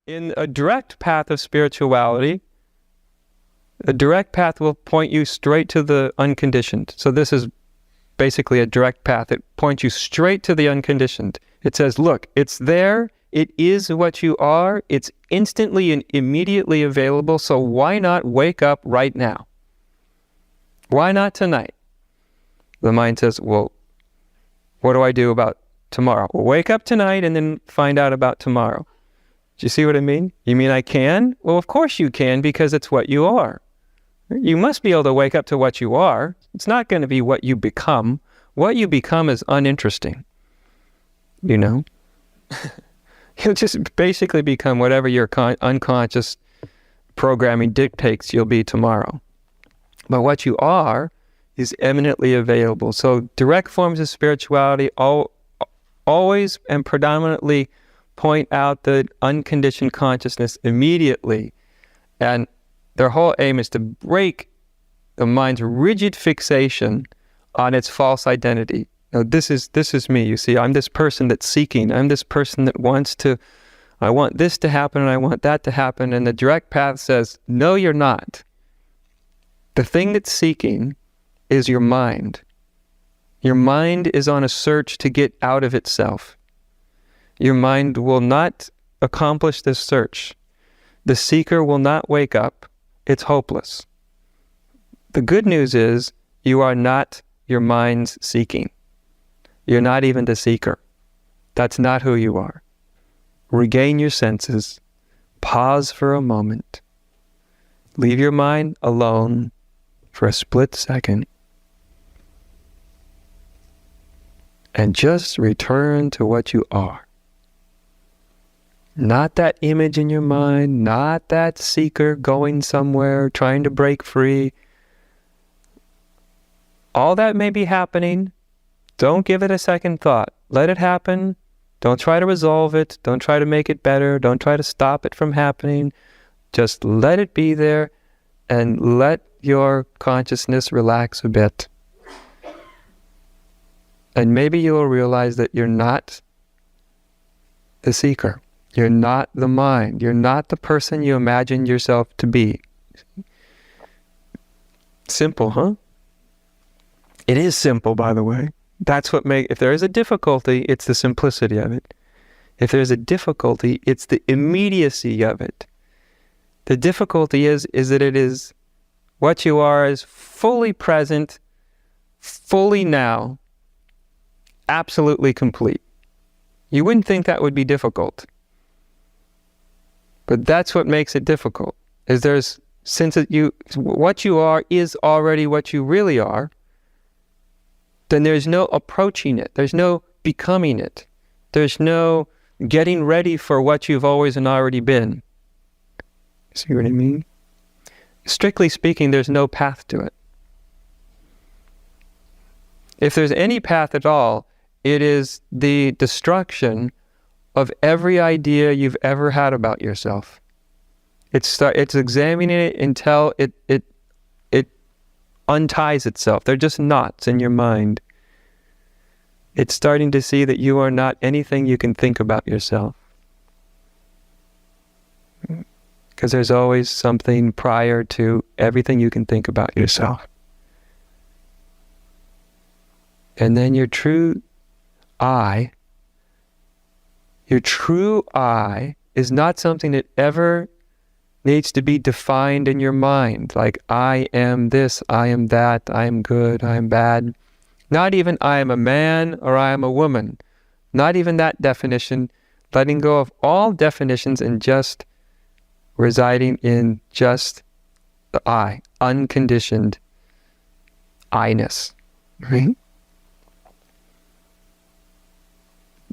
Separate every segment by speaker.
Speaker 1: In a direct path of spirituality, a direct path will point you straight to the unconditioned. So this is basically a direct path. It points you straight to the unconditioned. It says, look, it's there. It is what you are. It's instantly and immediately available. So why not wake up right now? Why not tonight? The mind says, well, what do I do about tomorrow? Well, wake up tonight and then find out about tomorrow. Do you see what I mean? You mean I can? Well, of course you can, because it's what you are. You must be able to wake up to what you are. It's not going to be what you become. What you become is uninteresting. You know? You'll just basically become whatever your unconscious programming dictates you'll be tomorrow. But what you are is eminently available. So direct forms of spirituality always and predominantly point out the unconditioned consciousness immediately. And their whole aim is to break the mind's rigid fixation on its false identity. Now, this is me, you see. I'm this person that's seeking. I'm this person that wants to, I want this to happen and I want that to happen. And the direct path says, no, you're not. The thing that's seeking is your mind. Your mind is on a search to get out of itself. Your mind will not accomplish this search. The seeker will not wake up. It's hopeless. The good news is you are not your mind's seeking. You're not even the seeker. That's not who you are. Regain your senses. Pause for a moment. Leave your mind alone for a split second. And just return to what you are. Not that image in your mind, not that seeker going somewhere, trying to break free. All that may be happening. Don't give it a second thought. Let it happen. Don't try to resolve it. Don't try to make it better. Don't try to stop it from happening. Just let it be there and let your consciousness relax a bit. And maybe you'll realize that you're not the seeker. You're not the mind. You're not the person you imagined yourself to be. Simple, huh? It is simple, by the way. That's what if there is a difficulty, it's the simplicity of it. If there's a difficulty, it's the immediacy of it. The difficulty is that it is what you are is fully present, fully now, absolutely complete. You wouldn't think that would be difficult. But that's what makes it difficult, is what you are is already what you really are, then there's no approaching it. There's no becoming it. There's no getting ready for what you've always and already been. See what I mean? Strictly speaking, there's no path to it. If there's any path at all, it is the destruction of every idea you've ever had about yourself. It's examining it until it unties itself. They're just knots in your mind. It's starting to see that you are not anything you can think about yourself. Because there's always something prior to everything you can think about yourself. And then your true I is not something that ever needs to be defined in your mind. Like, I am this, I am that, I am good, I am bad. Not even I am a man or I am a woman. Not even that definition. Letting go of all definitions and just residing in just the I, unconditioned I-ness. Right?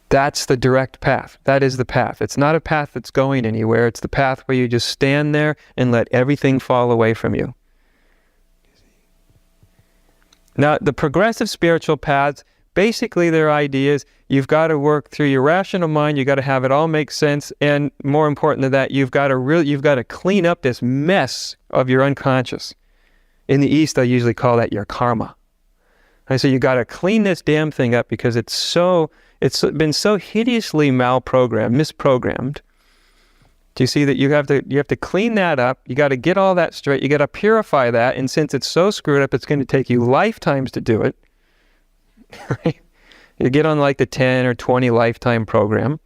Speaker 1: That's the direct path. That is the path. It's not a path that's going anywhere. It's the path where you just stand there and let everything fall away from you. Now, the progressive spiritual paths, basically their idea is you've got to work through your rational mind. You've got to have it all make sense. And more important than that, you've got to clean up this mess of your unconscious. In the East, I usually call that your karma. And so you got to clean this damn thing up because it's been so hideously misprogrammed Do you see that you have to clean that up? You got to get all that straight. You got to purify that. And since it's so screwed up, it's going to take you lifetimes to do it. Right? You get on like the 10 or 20 lifetime program.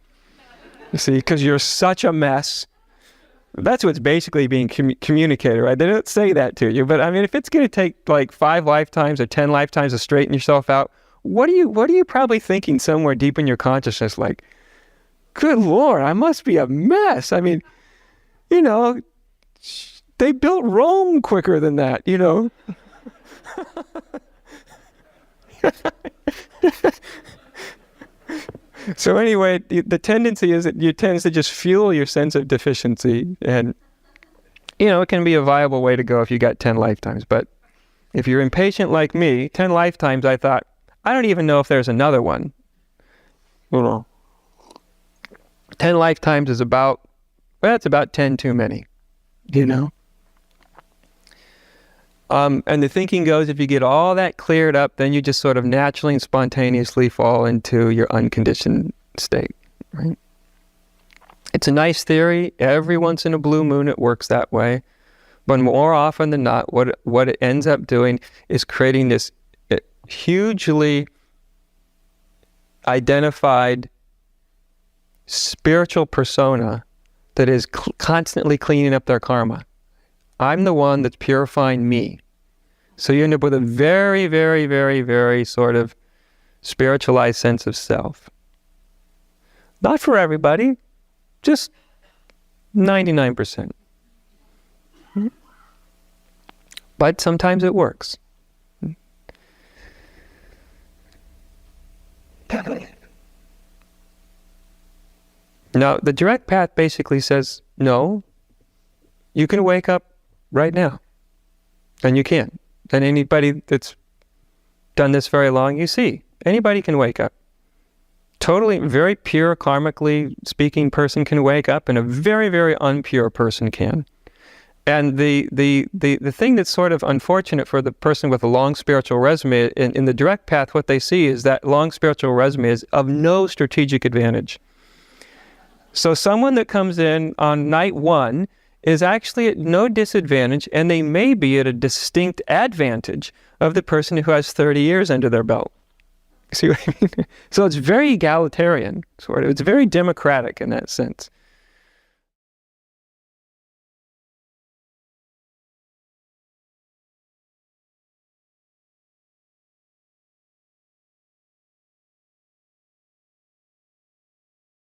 Speaker 1: You see, because you're such a mess. That's what's basically being communicated, right? They don't say that to you, but I mean, if it's going to take like 5 lifetimes or 10 lifetimes to straighten yourself out, what are you probably thinking somewhere deep in your consciousness? Like, good Lord, I must be a mess. I mean, you know, they built Rome quicker than that, you know. So anyway, the tendency is that it tends to just fuel your sense of deficiency. And, you know, it can be a viable way to go if you got 10 lifetimes. But if you're impatient like me, 10 lifetimes, I thought, I don't even know if there's another one. You know, 10 lifetimes is about, well, it's about 10 too many, you know. And the thinking goes, if you get all that cleared up, then you just sort of naturally and spontaneously fall into your unconditioned state, right? It's a nice theory. Every once in a blue moon, it works that way. But more often than not, what it ends up doing is creating this hugely identified spiritual persona that is constantly cleaning up their karma. I'm the one that's purifying me. So you end up with a very, very, very, very sort of spiritualized sense of self. Not for everybody, just 99%. But sometimes it works. Now, the direct path basically says, no, you can wake up right now. And you can. And anybody that's done this very long, you see, anybody can wake up. Totally, very pure, karmically speaking person can wake up, and a very, very unpure person can. And the thing that's sort of unfortunate for the person with a long spiritual resume, in the direct path, what they see is that long spiritual resume is of no strategic advantage. So someone that comes in on night 1 is actually at no disadvantage, and they may be at a distinct advantage of the person who has 30 years under their belt. See what I mean? So it's very egalitarian, sort of. It's very democratic in that sense.